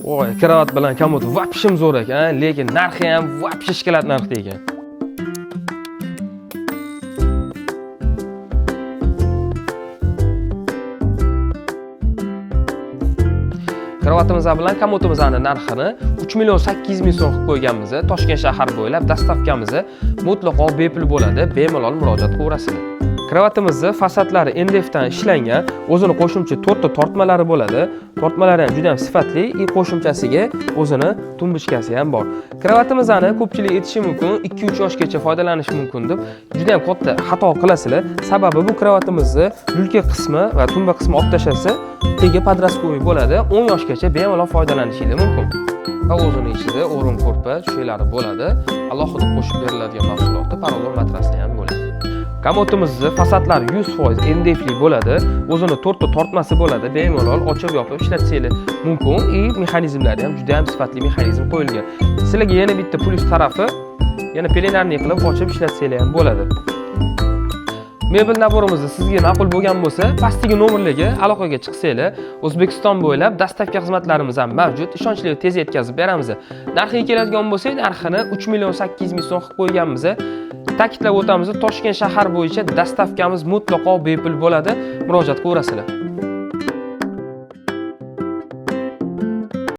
Voy, kravat bilan komod vapshim zo'r ekan, lekin narxi ham vapshi shikolat narxda ekan. Kravatimiz bilan komodimizning narxini 3 million 800 ming so'm qilib qo'yganmiz. Toshkent shahar bo'ylab dastavkamiz mutlaqo bepul bo'ladi, bemalol murojaat qilaverasizlar. Kravatimizni fasadlari NDFdan ishlangan, o'zini qo'shimcha 4 ta tortmalari bo'ladi. Tortmalari ham juda ham sifatli, qo'shimchasiga o'zini tumbuchkasi ham bor. Kravatimizni ko'pchilik aytishi mumkin, 2-3 yoshgacha foydalanish mumkin deb juda ham katta xato qilasizlar. Sababi bu kravatimizni yulka qismi va tumba qismi olib tashlasa, tegi podrastkovoy bo'ladi. 10 yoshgacha bemalol foydalanishingiz mumkin. Va o'zining ichida o'rin ko'rpa, tushaklari bo'ladi. Alohida qo'shib beriladigan mahsulotda porolon matrasli ham bo'ladi. Komodimizning fasadlari 100% NDFli bo'ladi. O'zini 4 ta tortmasi bo'ladi. Bemalol ochib yopib ishlatsangiz mumkin. Mexanizmlari ham juda ham sifatli mexanizm qo'yilgan. Sizlarga yana bitta plus tarafi, yana pelenarni qilib ochib ishlatsangiz ham bo'ladi. Mebel naborimizni sizga ma'qul bo'lgan bo'lsa, pastdagi nomerlarga aloqaga chiqsanglar, O'zbekiston bo'ylab dastavka xizmatlarimiz ham mavjud. Ishonchli va tez yetkazib beramiz. Narxiga keladigan bo'lsak, narxini 3 million 800 ming so'm qilib qo'yganmiz. Ta'kidlab o'tamiz, Toshkent shahar bo'yicha dastavkamiz mutlaqo bepul bo'ladi. Murojaat qilaverasizlar.